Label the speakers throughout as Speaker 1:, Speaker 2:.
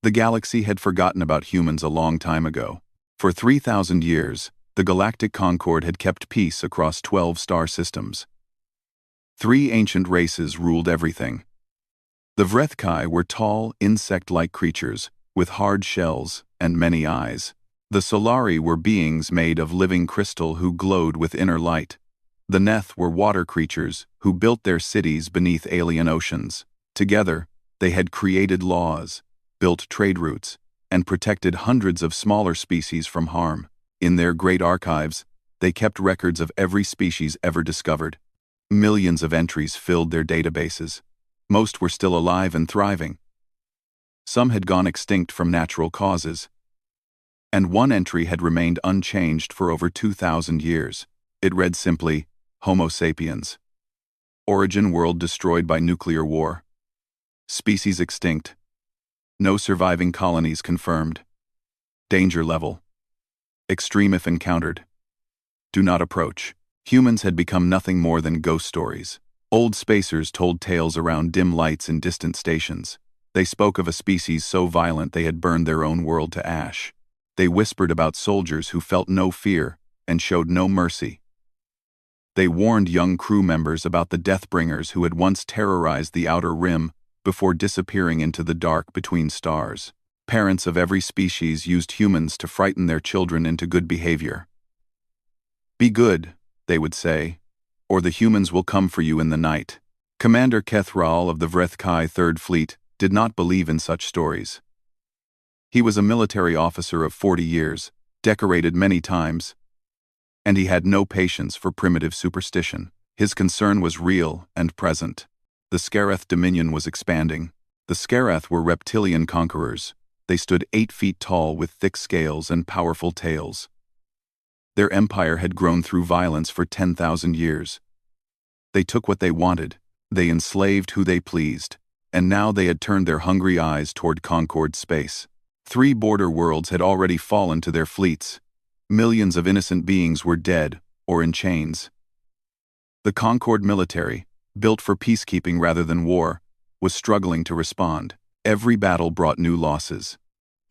Speaker 1: The galaxy had forgotten about humans a long time ago. For 3,000 years, the Galactic Concord had kept peace across 12 star systems. 3 ancient races ruled everything. The Vrethkai were tall, insect-like creatures, with hard shells and many eyes. The Solari were beings made of living crystal who glowed with inner light. The Neth were water creatures who built their cities beneath alien oceans. Together, they had created laws, built trade routes, and protected hundreds of smaller species from harm. In their great archives, they kept records of every species ever discovered. Millions of entries filled their databases. Most were still alive and thriving. Some had gone extinct from natural causes. And one entry had remained unchanged for over 2,000 years. It read simply, Homo sapiens. Origin world destroyed by nuclear war. Species extinct. No surviving colonies confirmed. Danger level. Extreme if encountered. Do not approach. Humans had become nothing more than ghost stories. Old spacers told tales around dim lights in distant stations. They spoke of a species so violent they had burned their own world to ash. They whispered about soldiers who felt no fear and showed no mercy. They warned young crew members about the Deathbringers who had once terrorized the Outer Rim before disappearing into the dark between stars. Parents of every species used humans to frighten their children into good behavior. Be good, they would say, or the humans will come for you in the night. Commander Kethral of the Vrethkai Third Fleet did not believe in such stories. He was a military officer of 40 years, decorated many times, and he had no patience for primitive superstition. His concern was real and present. The Scareth dominion was expanding. The Scareth were reptilian conquerors. They stood 8 feet tall with thick scales and powerful tails. Their empire had grown through violence for 10,000 years. They took what they wanted, they enslaved who they pleased, and now they had turned their hungry eyes toward Concord space. 3 border worlds had already fallen to their fleets. Millions of innocent beings were dead or in chains. The Concord military, built for peacekeeping rather than war, was struggling to respond. Every battle brought new losses.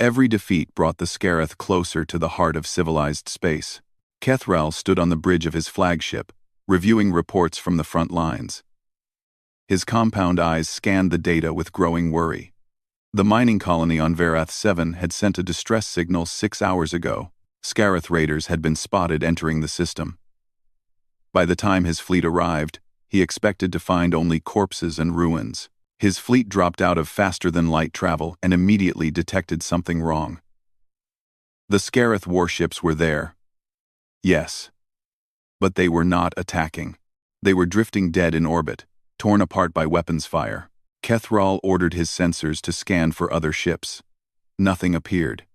Speaker 1: Every defeat brought the Scareth closer to the heart of civilized space. Kethral stood on the bridge of his flagship, reviewing reports from the front lines. His compound eyes scanned the data with growing worry. The mining colony on Verath 7 had sent a distress signal 6 hours ago. Scareth raiders had been spotted entering the system. By the time his fleet arrived, he expected to find only corpses and ruins. His fleet dropped out of faster-than-light travel and immediately detected something wrong. The Scareth warships were there. Yes. But they were not attacking. They were drifting dead in orbit, torn apart by weapons fire. Kethral ordered his sensors to scan for other ships. Nothing appeared.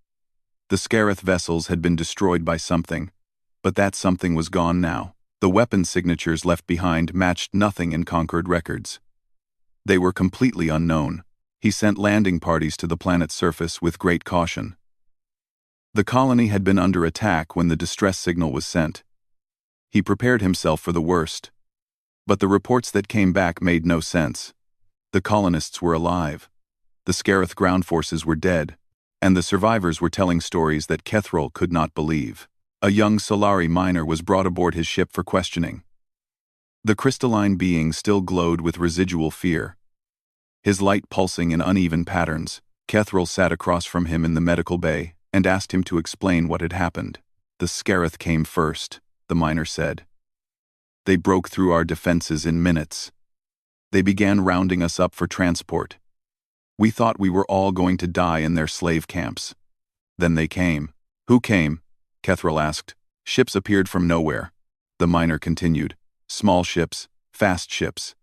Speaker 1: The Scareth vessels had been destroyed by something, but that something was gone now. The weapon signatures left behind matched nothing in Concord records. They were completely unknown. He sent landing parties to the planet's surface with great caution. The colony had been under attack when the distress signal was sent. He prepared himself for the worst. But the reports that came back made no sense. The colonists were alive. The Scareth ground forces were dead. And the survivors were telling stories that Kethral could not believe. A young Solari miner was brought aboard his ship for questioning. The crystalline being still glowed with residual fear. His light pulsing in uneven patterns, Kethral sat across from him in the medical bay and asked him to explain what had happened. The Scareth came first, the miner said. They broke through our defenses in minutes. They began rounding us up for transport. We thought we were all going to die in their slave camps. Then they came. Who came? Kethral asked. Ships appeared from nowhere. The miner continued. Small ships, fast ships.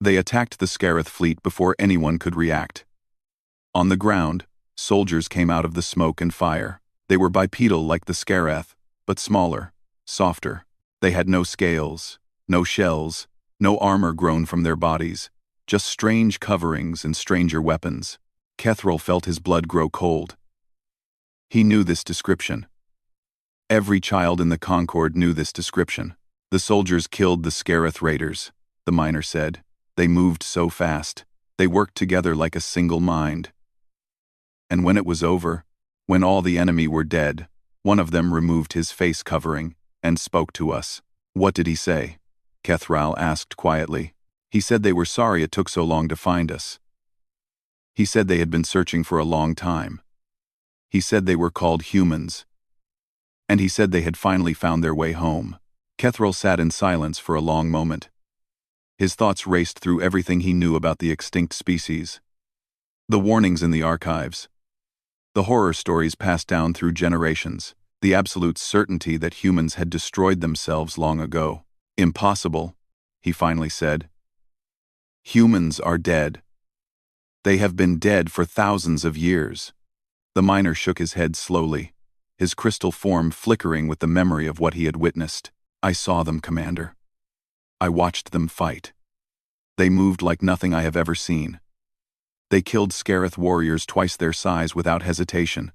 Speaker 1: They attacked the Scareth fleet before anyone could react. On the ground, soldiers came out of the smoke and fire. They were bipedal like the Scareth, but smaller, softer. They had no scales, no shells, no armor grown from their bodies, just strange coverings and stranger weapons. Kethral felt his blood grow cold. He knew this description. Every child in the Concord knew this description. The soldiers killed the Scareth raiders, the miner said. They moved so fast. They worked together like a single mind. And when it was over, when all the enemy were dead, one of them removed his face covering and spoke to us. What did he say? Kethral asked quietly. He said they were sorry it took so long to find us. He said they had been searching for a long time. He said they were called humans. And he said they had finally found their way home. Kethral sat in silence for a long moment. His thoughts raced through everything he knew about the extinct species. The warnings in the archives. The horror stories passed down through generations. The absolute certainty that humans had destroyed themselves long ago. Impossible, he finally said. Humans are dead. They have been dead for thousands of years. The miner shook his head slowly, his crystal form flickering with the memory of what he had witnessed. I saw them, Commander. I watched them fight. They moved like nothing I have ever seen. They killed Scarith warriors twice their size without hesitation.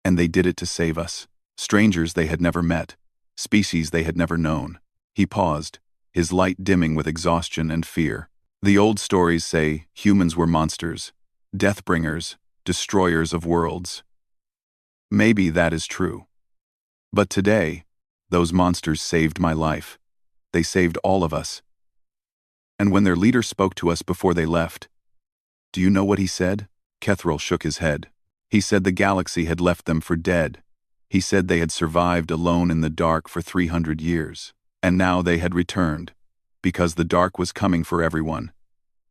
Speaker 1: And they did it to save us. Strangers they had never met, species they had never known. He paused, his light dimming with exhaustion and fear. The old stories say humans were monsters, deathbringers, destroyers of worlds. Maybe that is true. But today, those monsters saved my life. They saved all of us. And when their leader spoke to us before they left, do you know what he said? Kethral shook his head. He said the galaxy had left them for dead. He said they had survived alone in the dark for 300 years. And now they had returned, because the dark was coming for everyone.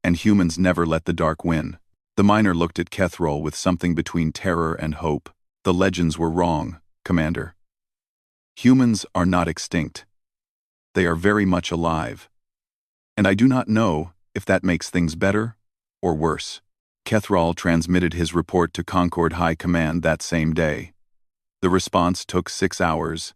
Speaker 1: And humans never let the dark win. The miner looked at Kethral with something between terror and hope. The legends were wrong, Commander. Humans are not extinct. They are very much alive. And I do not know if that makes things better or worse. Kethral transmitted his report to Concord High Command that same day. The response took 6 hours.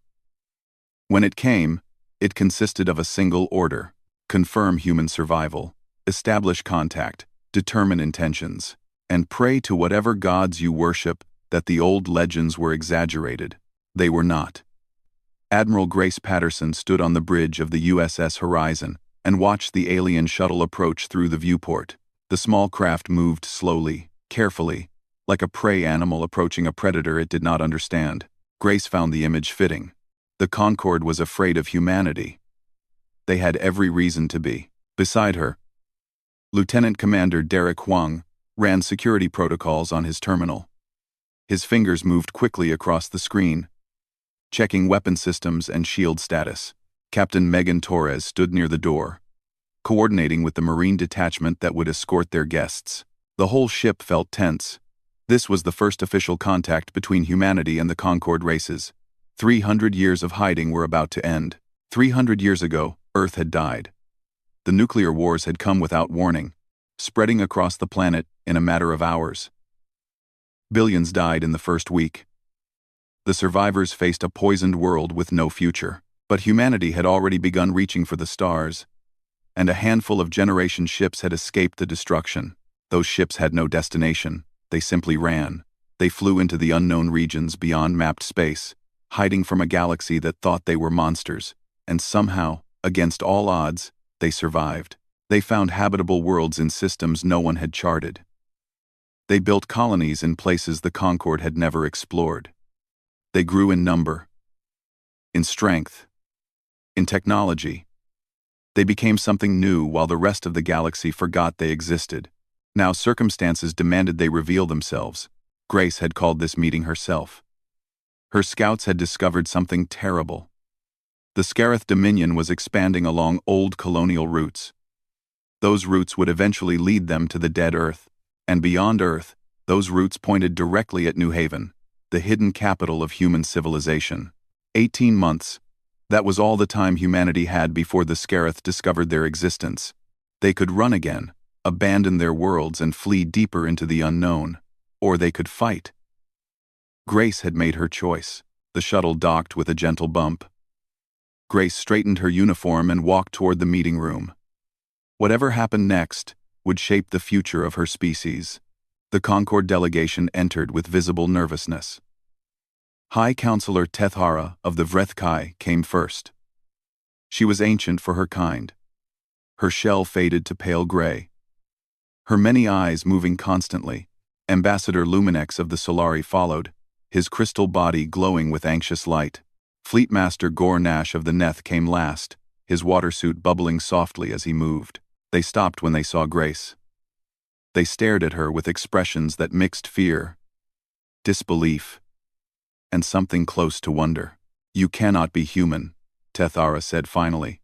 Speaker 1: When it came, it consisted of a single order: confirm human survival, establish contact, determine intentions, and pray to whatever gods you worship that the old legends were exaggerated. They were not. Admiral Grace Patterson stood on the bridge of the USS Horizon and watched the alien shuttle approach through the viewport. The small craft moved slowly, carefully, like a prey animal approaching a predator it did not understand. Grace found the image fitting. The Concorde was afraid of humanity. They had every reason to be. Beside her, Lieutenant Commander Derek Huang ran security protocols on his terminal. His fingers moved quickly across the screen, checking weapon systems and shield status. Captain Megan Torres stood near the door, coordinating with the Marine detachment that would escort their guests. The whole ship felt tense. This was the first official contact between humanity and the Concorde races. 300 years of hiding were about to end. 300 years ago, Earth had died. The nuclear wars had come without warning, spreading across the planet in a matter of hours. Billions died in the first week. The survivors faced a poisoned world with no future. But humanity had already begun reaching for the stars, and a handful of generation ships had escaped the destruction. Those ships had no destination. They simply ran. They flew into the unknown regions beyond mapped space, hiding from a galaxy that thought they were monsters. And somehow, against all odds, they survived. They found habitable worlds in systems no one had charted. They built colonies in places the Concorde had never explored. They grew in number, in strength, in technology. They became something new while the rest of the galaxy forgot they existed. Now circumstances demanded they reveal themselves. Grace had called this meeting herself. Her scouts had discovered something terrible. The Scarith Dominion was expanding along old colonial routes. Those routes would eventually lead them to the dead Earth. And beyond Earth, those routes pointed directly at New Haven, the hidden capital of human civilization. 18 months. That was all the time humanity had before the Scarith discovered their existence. They could run again, abandon their worlds and flee deeper into the unknown. Or they could fight. Grace had made her choice. The shuttle docked with a gentle bump. Grace straightened her uniform and walked toward the meeting room. Whatever happened next would shape the future of her species. The Concorde delegation entered with visible nervousness. High Counselor Tethara of the Vrethkai came first. She was ancient for her kind. Her shell faded to pale gray. Her many eyes moving constantly, Ambassador Luminex of the Solari followed, his crystal body glowing with anxious light. Fleet Master Gornash of the Neth came last, his water suit bubbling softly as he moved. They stopped when they saw Grace. They stared at her with expressions that mixed fear, disbelief, and something close to wonder. "You cannot be human," Tethara said finally.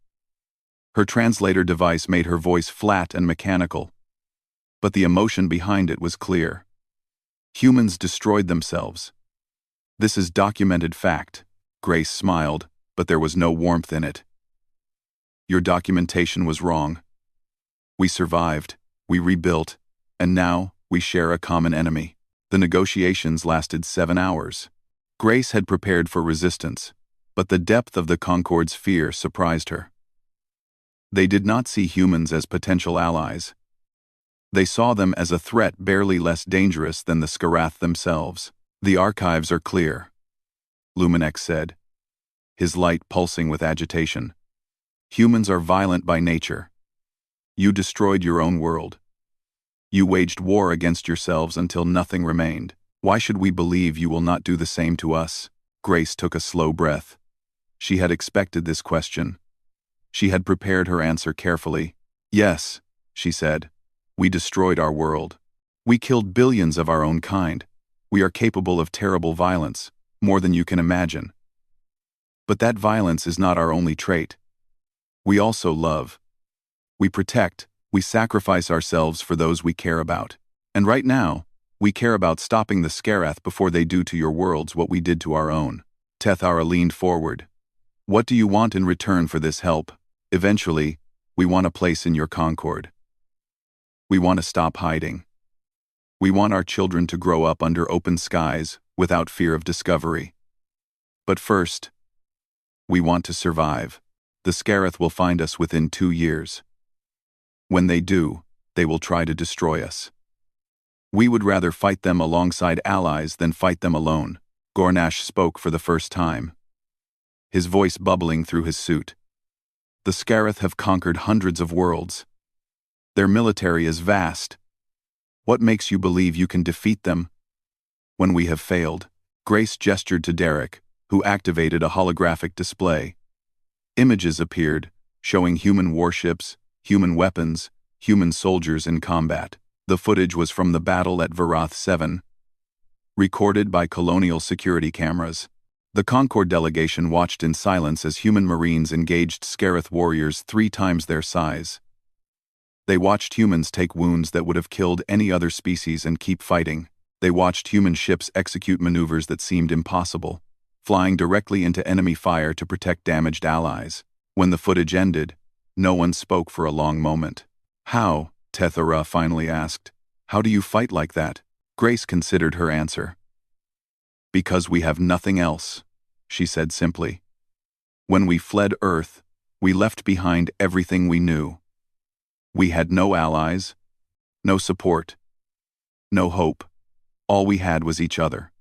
Speaker 1: Her translator device made her voice flat and mechanical, but the emotion behind it was clear. Humans destroyed themselves. This is documented fact. Grace smiled, but there was no warmth in it. Your documentation was wrong. We survived, we rebuilt, and now we share a common enemy. The negotiations lasted 7 hours. Grace had prepared for resistance, but the depth of the Concord's fear surprised her. They did not see humans as potential allies. They saw them as a threat barely less dangerous than the Skarath themselves. "The archives are clear," Luminex said, his light pulsing with agitation. "Humans are violent by nature. You destroyed your own world. You waged war against yourselves until nothing remained. Why should we believe you will not do the same to us?" Grace took a slow breath. She had expected this question. She had prepared her answer carefully. "Yes," she said. "We destroyed our world. We killed billions of our own kind. We are capable of terrible violence, more than you can imagine. But that violence is not our only trait. We also love. We protect, we sacrifice ourselves for those we care about. And right now, we care about stopping the Skarath before they do to your worlds what we did to our own." Tethara leaned forward. "What do you want in return for this help? Eventually, we want a place in your Concord. We want to stop hiding. We want our children to grow up under open skies, without fear of discovery. But first, we want to survive. The Skarath will find us within 2 years. When they do, they will try to destroy us. We would rather fight them alongside allies than fight them alone." Gornash spoke for the first time, his voice bubbling through his suit. "The Skarath have conquered hundreds of worlds. Their military is vast. What makes you believe you can defeat them when we have failed?" Grace gestured to Derek, who activated a holographic display. Images appeared, showing human warships, human weapons, human soldiers in combat. The footage was from the battle at Varath 7, recorded by colonial security cameras. The Concord delegation watched in silence as human Marines engaged Skarath warriors 3 times their size. They watched humans take wounds that would have killed any other species and keep fighting. They watched human ships execute maneuvers that seemed impossible, flying directly into enemy fire to protect damaged allies. When the footage ended, no one spoke for a long moment. "How?" Tethara finally asked. "How do you fight like that?" Grace considered her answer. "Because we have nothing else," she said simply. "When we fled Earth, we left behind everything we knew. We had no allies, no support, no hope. All we had was each other.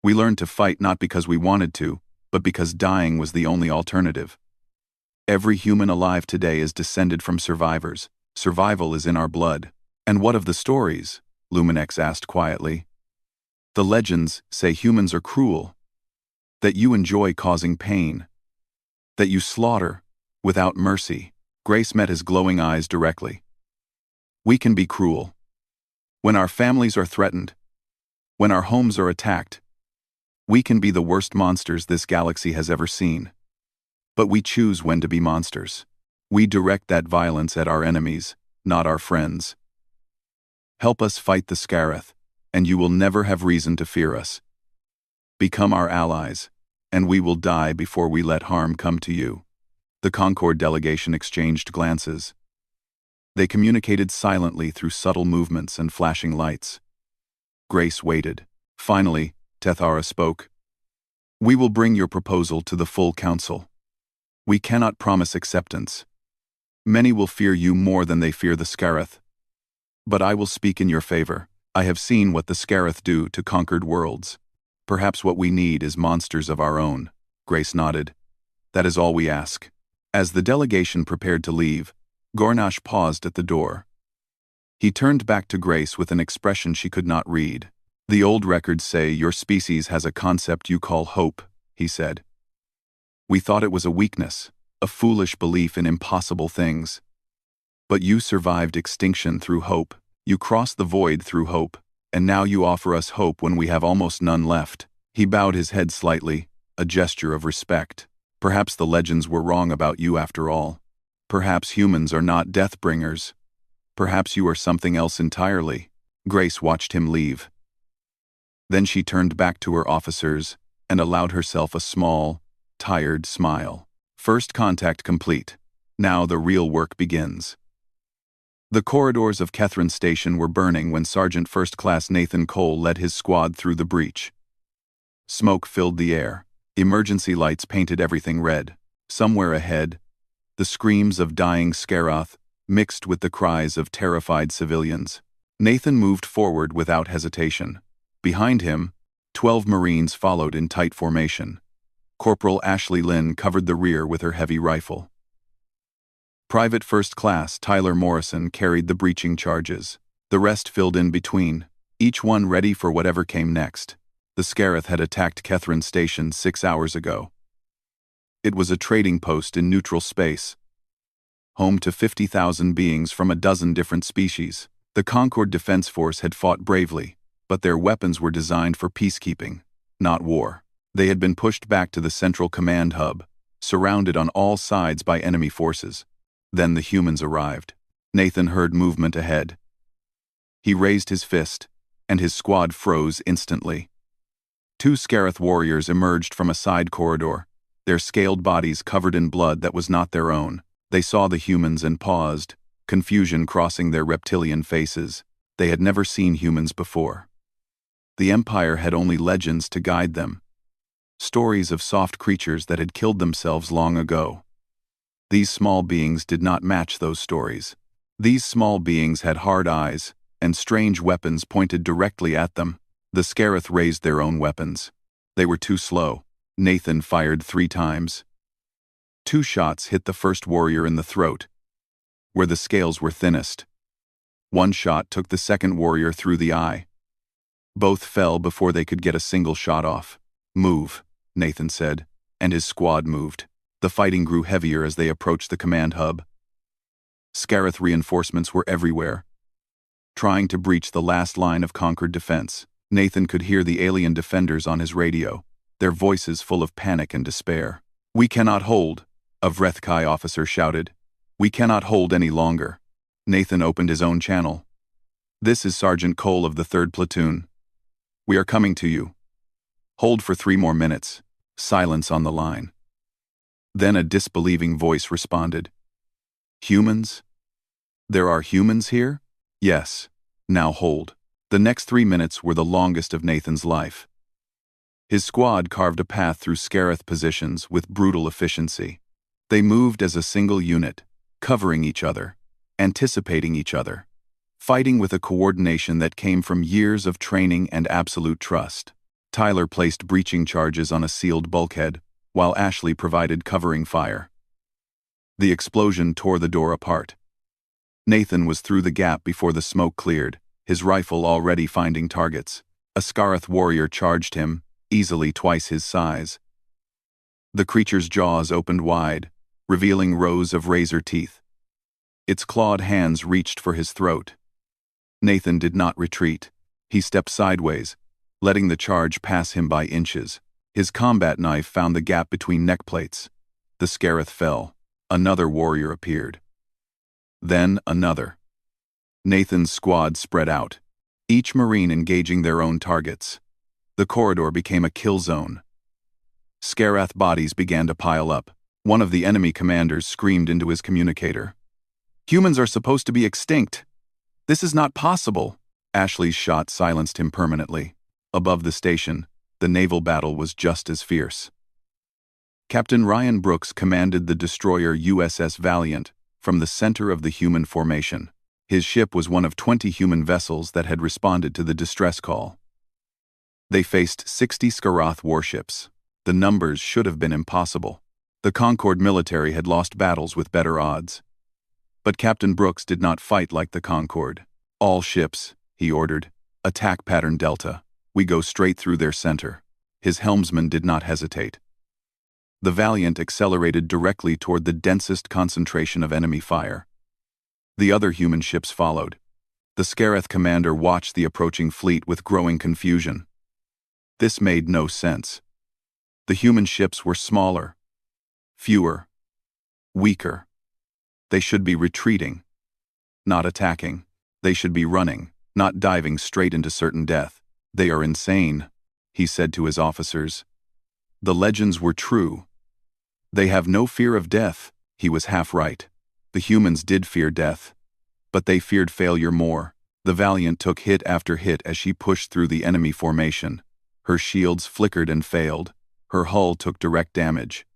Speaker 1: We learned to fight not because we wanted to, but because dying was the only alternative. Every human alive today is descended from survivors. Survival is in our blood." "And what of the stories?" Luminex asked quietly. "The legends say humans are cruel, that you enjoy causing pain, that you slaughter without mercy." Grace met his glowing eyes directly. "We can be cruel. When our families are threatened, when our homes are attacked, we can be the worst monsters this galaxy has ever seen. But we choose when to be monsters. We direct that violence at our enemies, not our friends. Help us fight the Skarath, and you will never have reason to fear us. Become our allies, and we will die before we let harm come to you." The Concord delegation exchanged glances. They communicated silently through subtle movements and flashing lights. Grace waited. Finally, Tethara spoke. "We will bring your proposal to the full council. We cannot promise acceptance. Many will fear you more than they fear the Skarath. But I will speak in your favor. I have seen what the Skarath do to conquered worlds. Perhaps what we need is monsters of our own." Grace nodded. "That is all we ask." As the delegation prepared to leave, Gornash paused at the door. He turned back to Grace with an expression she could not read. "The old records say your species has a concept you call hope," he said. "We thought it was a weakness, a foolish belief in impossible things. But you survived extinction through hope, you crossed the void through hope, and now you offer us hope when we have almost none left." He bowed his head slightly, a gesture of respect. "Perhaps the legends were wrong about you after all. Perhaps humans are not death-bringers. Perhaps you are something else entirely." Grace watched him leave. Then she turned back to her officers and allowed herself a small, tired smile. First contact complete. Now the real work begins. The corridors of Kethren Station were burning when Sergeant First Class Nathan Cole led his squad through the breach. Smoke filled the air. Emergency lights painted everything red. Somewhere ahead, the screams of dying Scaroth mixed with the cries of terrified civilians. Nathan moved forward without hesitation. Behind him, 12 Marines followed in tight formation. Corporal Ashley Lynn covered the rear with her heavy rifle. Private First Class Tyler Morrison carried the breaching charges. The rest filled in between, each one ready for whatever came next. The Scaroth had attacked Kethren Station 6 hours ago. It was a trading post in neutral space, home to 50,000 beings from a dozen different species. The Concord Defense Force had fought bravely, but their weapons were designed for peacekeeping, not war. They had been pushed back to the central command hub, surrounded on all sides by enemy forces. Then the humans arrived. Nathan heard movement ahead. He raised his fist, and his squad froze instantly. 2 Scaroth warriors emerged from a side corridor, their scaled bodies covered in blood that was not their own. They saw the humans and paused, confusion crossing their reptilian faces. They had never seen humans before. The Empire had only legends to guide them. Stories of soft creatures that had killed themselves long ago. These small beings did not match those stories. These small beings had hard eyes, and strange weapons pointed directly at them. The Scaroth raised their own weapons. They were too slow. Nathan fired 3 times. 2 shots hit the first warrior in the throat, where the scales were thinnest. 1 shot took the second warrior through the eye. Both fell before they could get a single shot off. "Move," Nathan said, and his squad moved. The fighting grew heavier as they approached the command hub. Scaroth reinforcements were everywhere, trying to breach the last line of conquered defense. Nathan could hear the alien defenders on his radio, their voices full of panic and despair. "We cannot hold," a Vrethkai officer shouted. "We cannot hold any longer." Nathan opened his own channel. "This is Sergeant Cole of the 3rd Platoon. We are coming to you. Hold for 3 more minutes." Silence on the line. Then a disbelieving voice responded. "Humans? There are humans here?" "Yes. Now hold." The next 3 minutes were the longest of Nathan's life. His squad carved a path through Scaroth positions with brutal efficiency. They moved as a single unit, covering each other, anticipating each other, fighting with a coordination that came from years of training and absolute trust. Tyler placed breaching charges on a sealed bulkhead, while Ashley provided covering fire. The explosion tore the door apart. Nathan was through the gap before the smoke cleared, his rifle already finding targets. A Scaroth warrior charged him, easily twice his size. The creature's jaws opened wide, revealing rows of razor teeth. Its clawed hands reached for his throat. Nathan did not retreat. He stepped sideways, letting the charge pass him by inches. His combat knife found the gap between neck plates. The Scaroth fell. Another warrior appeared. Then another. Nathan's squad spread out, each Marine engaging their own targets. The corridor became a kill zone. Scaroth bodies began to pile up. One of the enemy commanders screamed into his communicator. "Humans are supposed to be extinct. This is not possible." Ashley's shot silenced him permanently. Above the station, the naval battle was just as fierce. Captain Ryan Brooks commanded the destroyer USS Valiant from the center of the human formation. His ship was one of 20 human vessels that had responded to the distress call. They faced 60 Scaroth warships. The numbers should have been impossible. The Concord military had lost battles with better odds. But Captain Brooks did not fight like the Concord. All ships, he ordered. Attack pattern Delta. We go straight through their center. His helmsman did not hesitate. The Valiant accelerated directly toward the densest concentration of enemy fire. The other human ships followed. The Scareth commander watched the approaching fleet with growing confusion. This made no sense. The human ships were smaller, fewer, weaker. They should be retreating, not attacking. They should be running, not diving straight into certain death. They are insane, he said to his officers. The legends were true. They have no fear of death. He was half right. The humans did fear death, but they feared failure more. The Valiant took hit after hit as she pushed through the enemy formation. Her shields flickered and failed. Her hull took direct damage.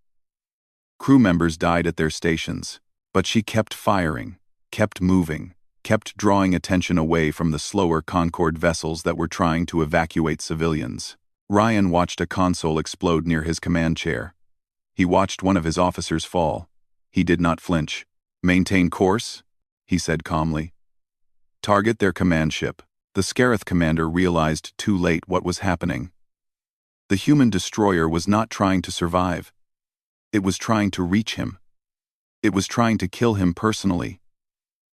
Speaker 1: Crew members died at their stations, but she kept firing, kept moving, kept drawing attention away from the slower Concorde vessels that were trying to evacuate civilians. Ryan watched a console explode near his command chair. He watched one of his officers fall. He did not flinch. "Maintain course," he said calmly. "Target their command ship." The Scareth commander realized too late what was happening. The human destroyer was not trying to survive. It was trying to reach him. It was trying to kill him personally.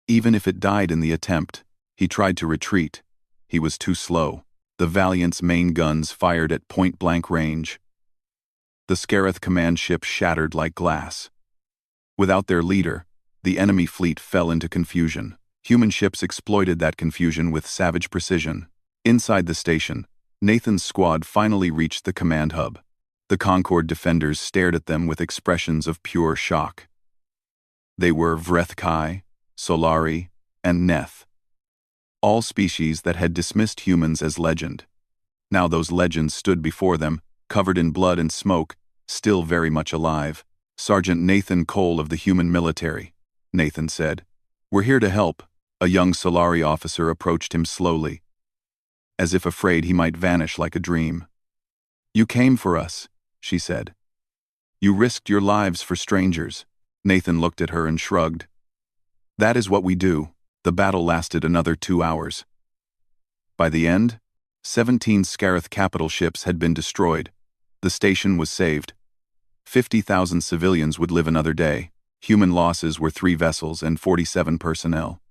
Speaker 1: Even if it died in the attempt, he tried to retreat. He was too slow. The Valiant's main guns fired at point-blank range. The Scareth command ship shattered like glass. Without their leader, the enemy fleet fell into confusion. Human ships exploited that confusion with savage precision. Inside the station, Nathan's squad finally reached the command hub. The Concorde defenders stared at them with expressions of pure shock. They were Vrethkai, Solari, and Neth. All species that had dismissed humans as legend. Now those legends stood before them, covered in blood and smoke, still very much alive. "Sergeant Nathan Cole of the human military," Nathan said. "We're here to help." A young Solari officer approached him slowly, as if afraid he might vanish like a dream. "You came for us," she said. "You risked your lives for strangers." Nathan looked at her and shrugged. "That is what we do." The battle lasted another 2 hours. By the end, 17 Scareth capital ships had been destroyed. The station was saved. 50,000 civilians would live another day. Human losses were 3 vessels and 47 personnel.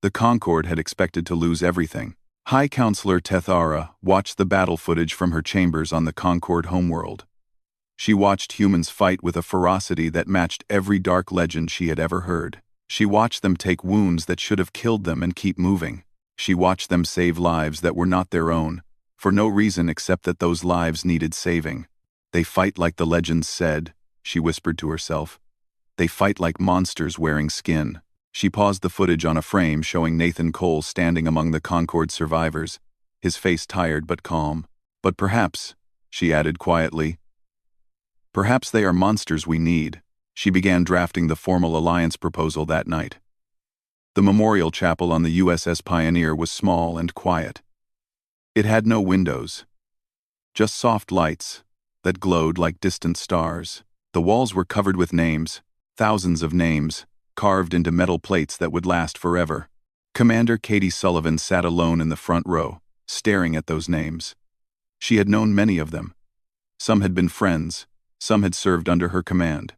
Speaker 1: The Concorde had expected to lose everything. High Counselor Tethara watched the battle footage from her chambers on the Concorde homeworld. She watched humans fight with a ferocity that matched every dark legend she had ever heard. She watched them take wounds that should have killed them and keep moving. She watched them save lives that were not their own, for no reason except that those lives needed saving. "They fight like the legends said," she whispered to herself. "They fight like monsters wearing skin." She paused the footage on a frame showing Nathan Cole standing among the Concorde survivors, his face tired but calm. "But perhaps," she added quietly, "perhaps they are monsters we need." She began drafting the formal alliance proposal that night. The memorial chapel on the USS Pioneer was small and quiet. It had no windows, just soft lights that glowed like distant stars. The walls were covered with names, thousands of names, carved into metal plates that would last forever. Commander Katie Sullivan sat alone in the front row, staring at those names. She had known many of them. Some had been friends, some had served under her command.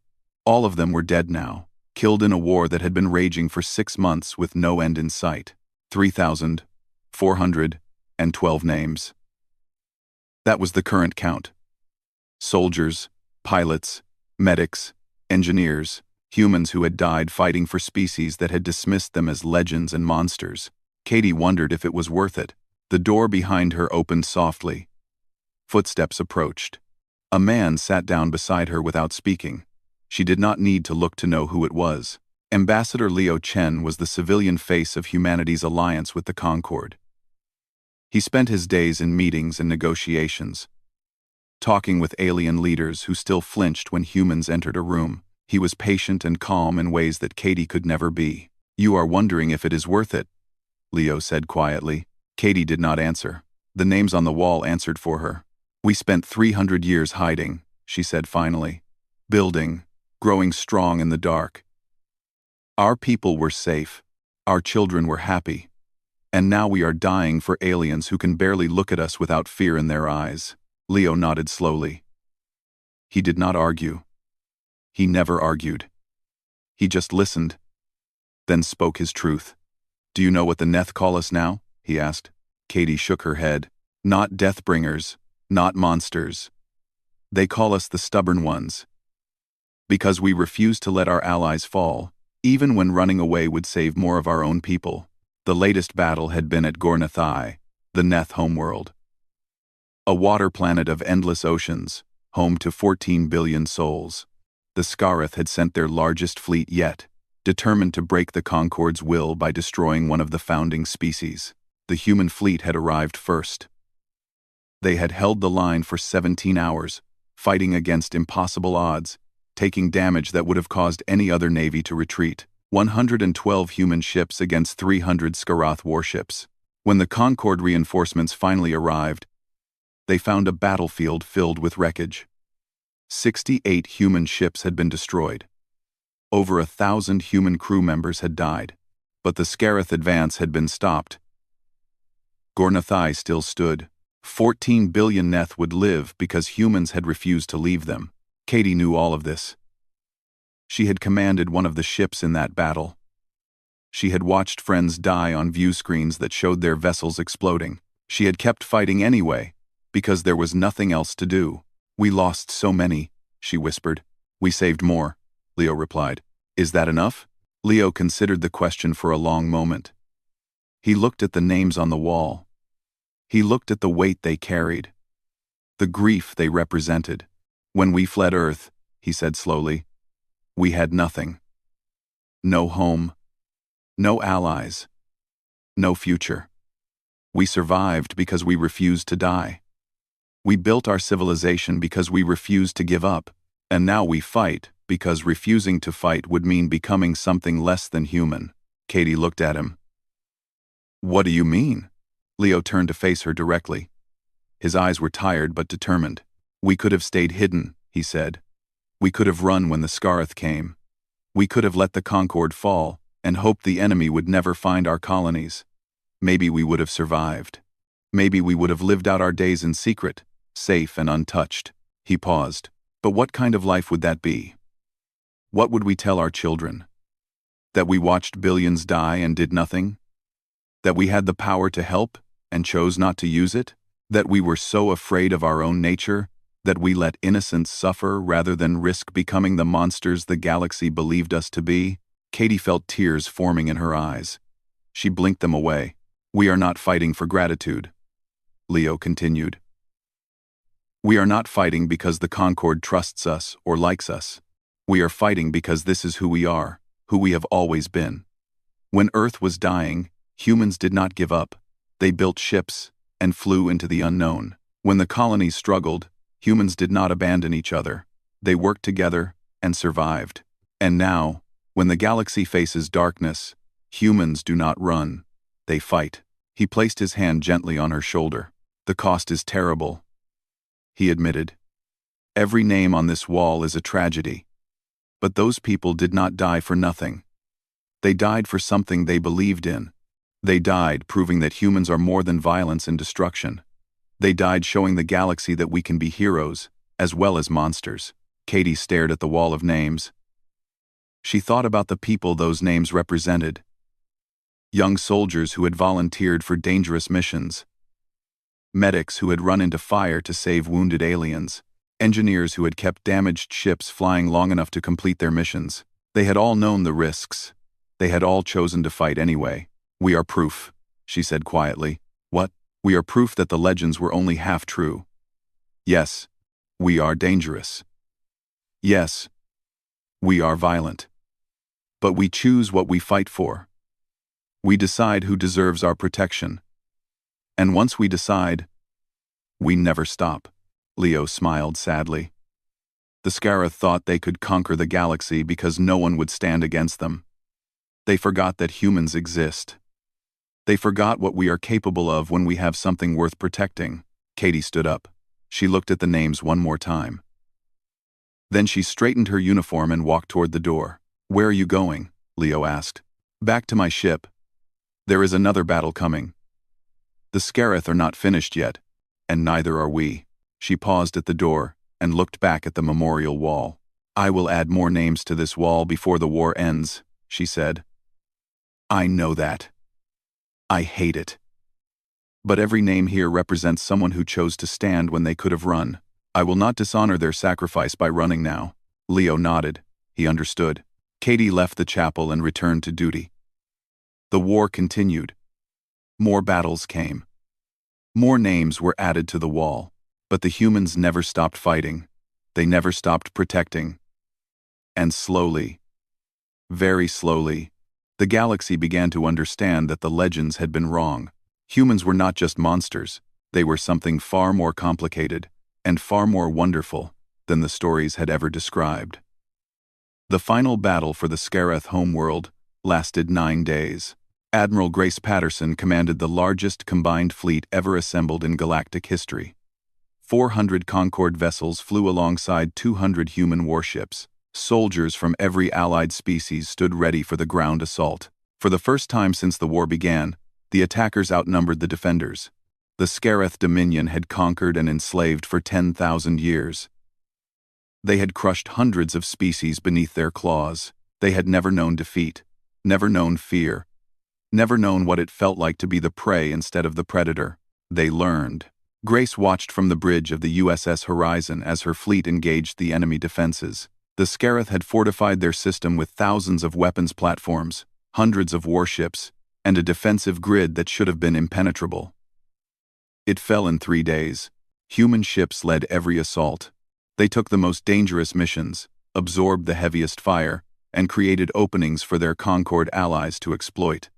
Speaker 1: All of them were dead now, killed in a war that had been raging for 6 months with no end in sight. 3,412 names. That was the current count. Soldiers, pilots, medics, engineers, humans who had died fighting for species that had dismissed them as legends and monsters. Katie wondered if it was worth it. The door behind her opened softly. Footsteps approached. A man sat down beside her without speaking. She did not need to look to know who it was. Ambassador Leo Chen was the civilian face of humanity's alliance with the Concorde. He spent his days in meetings and negotiations, talking with alien leaders who still flinched when humans entered a room. He was patient and calm in ways that Katie could never be. "You are wondering if it is worth it," Leo said quietly. Katie did not answer. The names on the wall answered for her. "We spent 300 years hiding," she said finally. "Building, growing strong in the dark. Our people were safe. Our children were happy. And now we are dying for aliens who can barely look at us without fear in their eyes. Leo nodded slowly. He did not argue. He never argued. He just listened, then spoke his truth. Do you know what the Neth call us now? He asked. Katie shook her head. Not Deathbringers, not monsters. They call us the stubborn ones. Because we refuse to let our allies fall, even when running away would save more of our own people. The latest battle had been at Gornathai, the Neth homeworld. A water planet of endless oceans, home to 14 billion souls. The Scarith had sent their largest fleet yet, determined to break the Concord's will by destroying one of the founding species. The human fleet had arrived first. They had held the line for 17 hours, fighting against impossible odds, taking damage that would have caused any other navy to retreat. 112 human ships against 300 Skarath warships. When the Concord reinforcements finally arrived, they found a battlefield filled with wreckage. 68 human ships had been destroyed. Over 1,000 human crew members had died, but the Scarith advance had been stopped. Gornathai still stood. 14 billion Neth would live because humans had refused to leave them. Katie knew all of this. She had commanded one of the ships in that battle. She had watched friends die on view screens that showed their vessels exploding. She had kept fighting anyway, because there was nothing else to do. We lost so many, she whispered. We saved more, Leo replied. Is that enough? Leo considered the question for a long moment. He looked at the names on the wall. He looked at the weight they carried, the grief they represented. When we fled Earth, he said slowly, we had nothing. No home, no allies, no future. We survived because we refused to die. We built our civilization because we refused to give up, and now we fight because refusing to fight would mean becoming something less than human. Katie looked at him. What do you mean? Leo turned to face her directly. His eyes were tired but determined. We could have stayed hidden, he said. We could have run when the Scarith came. We could have let the Concord fall and hoped the enemy would never find our colonies. Maybe we would have survived. Maybe we would have lived out our days in secret, safe and untouched. He paused. But what kind of life would that be? What would we tell our children? That we watched billions die and did nothing? That we had the power to help and chose not to use it? That we were so afraid of our own nature that we let innocence suffer rather than risk becoming the monsters the galaxy believed us to be? Katie felt tears forming in her eyes. She blinked them away. We are not fighting for gratitude, Leo continued. We are not fighting because the Concord trusts us or likes us. We are fighting because this is who we are, who we have always been. When Earth was dying, humans did not give up. They built ships and flew into the unknown. When the colonies struggled, humans did not abandon each other. They worked together and survived. And now, when the galaxy faces darkness, humans do not run. They fight. He placed his hand gently on her shoulder. The cost is terrible, he admitted. Every name on this wall is a tragedy. But those people did not die for nothing. They died for something they believed in. They died proving that humans are more than violence and destruction. They died showing the galaxy that we can be heroes, as well as monsters. Katie stared at the wall of names. She thought about the people those names represented. Young soldiers who had volunteered for dangerous missions. Medics who had run into fire to save wounded aliens. Engineers who had kept damaged ships flying long enough to complete their missions. They had all known the risks. They had all chosen to fight anyway. We are proof, she said quietly. What? We are proof that the legends were only half true. Yes, we are dangerous. Yes, we are violent. But we choose what we fight for. We decide who deserves our protection. And once we decide, we never stop. Leo smiled sadly. The Scarith thought they could conquer the galaxy because no one would stand against them. They forgot that humans exist. They forgot what we are capable of when we have something worth protecting. Katie stood up. She looked at the names one more time. Then she straightened her uniform and walked toward the door. Where are you going? Leo asked. Back to my ship. There is another battle coming. The Scareth are not finished yet, and neither are we. She paused at the door and looked back at the memorial wall. I will add more names to this wall before the war ends, she said. I know that. I hate it. But every name here represents someone who chose to stand when they could have run. I will not dishonor their sacrifice by running now. Leo nodded. He understood. Katie left the chapel and returned to duty. The war continued. More battles came. More names were added to the wall, but the humans never stopped fighting. They never stopped protecting. And slowly, very slowly, the galaxy began to understand that the legends had been wrong. Humans were not just monsters, they were something far more complicated and far more wonderful than the stories had ever described. The final battle for the Scareth homeworld lasted 9 days. Admiral Grace Patterson commanded the largest combined fleet ever assembled in galactic history. 400 Concord vessels flew alongside 200 human warships. Soldiers from every allied species stood ready for the ground assault. For the first time since the war began, the attackers outnumbered the defenders. The Scareth Dominion had conquered and enslaved for 10,000 years. They had crushed hundreds of species beneath their claws. They had never known defeat, never known fear, never known what it felt like to be the prey instead of the predator. They learned. Grace watched from the bridge of the USS Horizon as her fleet engaged the enemy defenses. The Scareth had fortified their system with thousands of weapons platforms, hundreds of warships, and a defensive grid that should have been impenetrable. It fell in 3 days. Human ships led every assault. They took the most dangerous missions, absorbed the heaviest fire, and created openings for their Concord allies to exploit.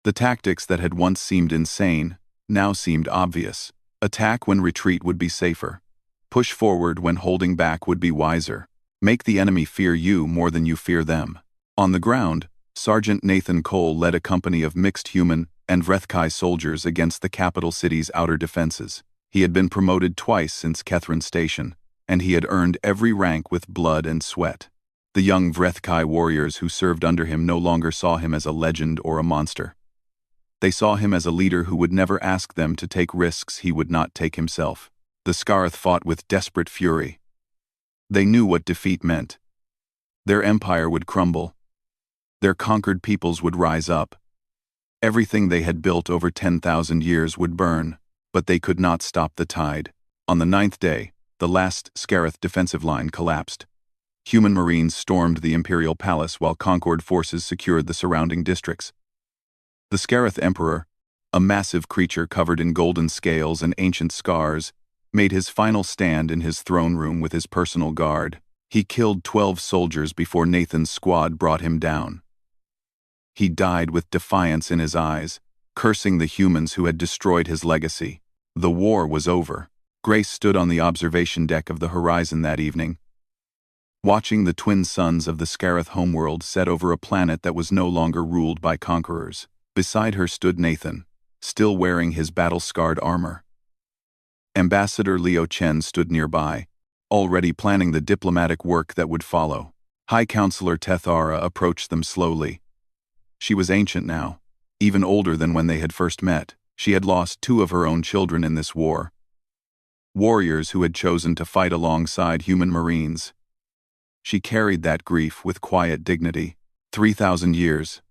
Speaker 1: The tactics that had once seemed insane now seemed obvious. Attack when retreat would be safer. Push forward when holding back would be wiser. Make the enemy fear you more than you fear them. On the ground, Sergeant Nathan Cole led a company of mixed human and Vrethkai soldiers against the capital city's outer defenses. He had been promoted twice since Kethrin Station, and he had earned every rank with blood and sweat. The young Vrethkai warriors who served under him no longer saw him as a legend or a monster. They saw him as a leader who would never ask them to take risks he would not take himself. The Scareth fought with desperate fury. They knew what defeat meant. Their empire would crumble. Their conquered peoples would rise up. Everything they had built over 10,000 years would burn, but they could not stop the tide. On the 9th day, the last Scareth defensive line collapsed. Human Marines stormed the Imperial Palace while Concord forces secured the surrounding districts. The Scareth Emperor, a massive creature covered in golden scales and ancient scars, made his final stand in his throne room with his personal guard. He killed 12 soldiers before Nathan's squad brought him down. He died with defiance in his eyes, cursing the humans who had destroyed his legacy. The war was over. Grace stood on the observation deck of the Horizon that evening, watching the twin suns of the Scareth homeworld set over a planet that was no longer ruled by conquerors. Beside her stood Nathan, still wearing his battle-scarred armor. Ambassador Leo Chen stood nearby, already planning the diplomatic work that would follow. High Counselor Tethara approached them slowly. She was ancient now, even older than when they had first met. She had lost 2 of her own children in this war. Warriors who had chosen to fight alongside human Marines. She carried that grief with quiet dignity. 3,000 years,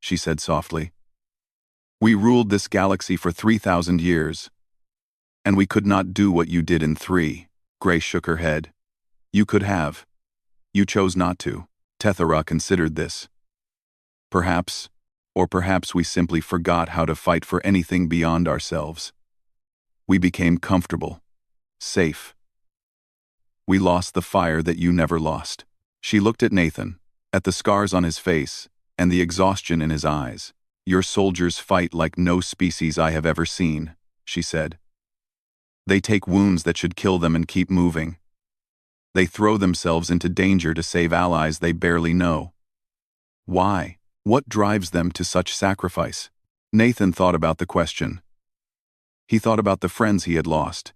Speaker 1: she said softly. We ruled this galaxy for 3,000 years, and we could not do what you did in 3. Grace shook her head. You could have. You chose not to. Tethara considered this. Perhaps, or perhaps we simply forgot how to fight for anything beyond ourselves. We became comfortable, safe. We lost the fire that you never lost. She looked at Nathan, at the scars on his face, and the exhaustion in his eyes. Your soldiers fight like no species I have ever seen, she said. They take wounds that should kill them and keep moving. They throw themselves into danger to save allies they barely know. Why? What drives them to such sacrifice? Nathan thought about the question. He thought about the friends he had lost,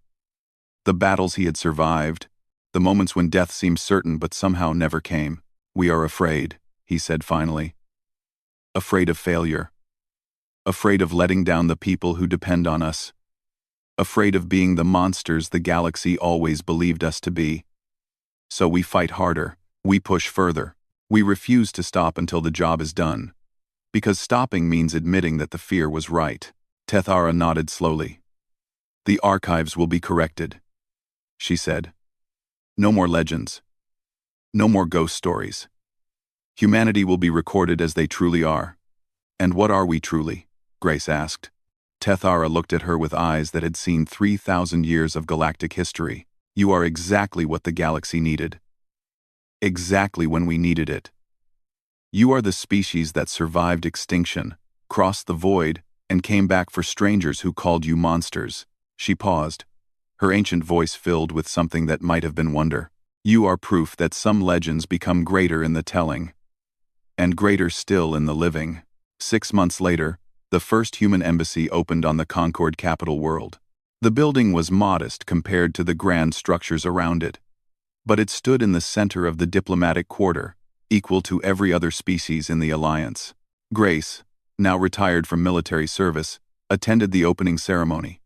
Speaker 1: the battles he had survived, the moments when death seemed certain but somehow never came. We are afraid, he said finally. Afraid of failure. afraid of letting down the people who depend on us, afraid of being the monsters the galaxy always believed us to be. So we fight harder, we push further, we refuse to stop until the job is done. Because stopping means admitting that the fear was right. Tethara nodded slowly. The archives will be corrected, she said. No more legends. No more ghost stories. Humanity will be recorded as they truly are. And what are we truly? Grace asked. Tethara looked at her with eyes that had seen 3,000 years of galactic history. You are exactly what the galaxy needed. Exactly when we needed it. You are the species that survived extinction, crossed the void, and came back for strangers who called you monsters. She paused, her ancient voice filled with something that might have been wonder. You are proof that some legends become greater in the telling, and greater still in the living. 6 months later, the first human embassy opened on the Concord capital world. The building was modest compared to the grand structures around it, but it stood in the center of the diplomatic quarter, equal to every other species in the Alliance. Grace, now retired from military service, attended the opening ceremony.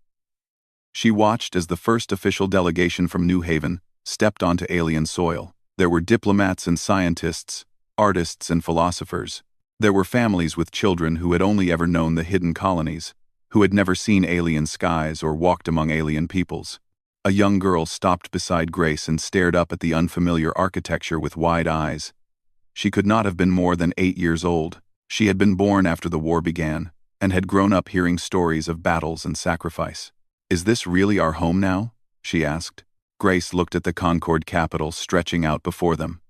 Speaker 1: She watched as the first official delegation from New Haven stepped onto alien soil. There were diplomats and scientists, artists and philosophers. There were families with children who had only ever known the hidden colonies, who had never seen alien skies or walked among alien peoples. A young girl stopped beside Grace and stared up at the unfamiliar architecture with wide eyes. She could not have been more than 8 years old. She had been born after the war began, and had grown up hearing stories of battles and sacrifice. Is this really our home now? She asked. Grace looked at the Concord capital stretching out before them.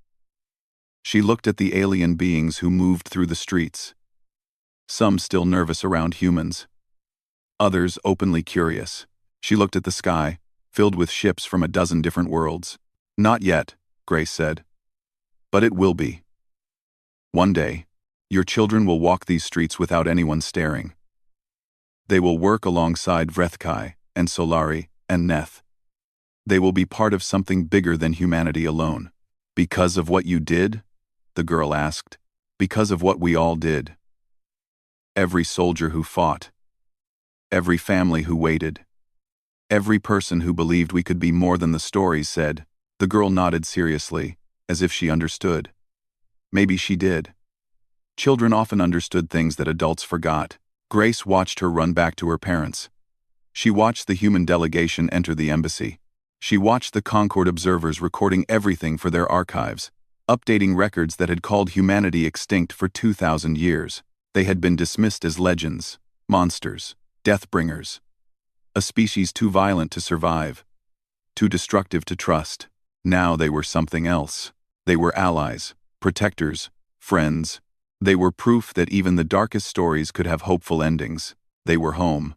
Speaker 1: She looked at the alien beings who moved through the streets. Some still nervous around humans. Others openly curious. She looked at the sky, filled with ships from a dozen different worlds. Not yet, Grace said. But it will be. One day, your children will walk these streets without anyone staring. They will work alongside Vrethkai and Solari and Neth. They will be part of something bigger than humanity alone. Because of what you did? The girl asked. Because of what we all did. Every soldier who fought. Every family who waited. Every person who believed we could be more than the stories said. The girl nodded seriously, as if she understood. Maybe she did. Children often understood things that adults forgot. Grace watched her run back to her parents. She watched the human delegation enter the embassy. She watched the Concord observers recording everything for their archives, updating records that had called humanity extinct for 2,000 years. They had been dismissed as legends, monsters, deathbringers. A species too violent to survive, too destructive to trust. Now they were something else. They were allies, protectors, friends. They were proof that even the darkest stories could have hopeful endings. They were home.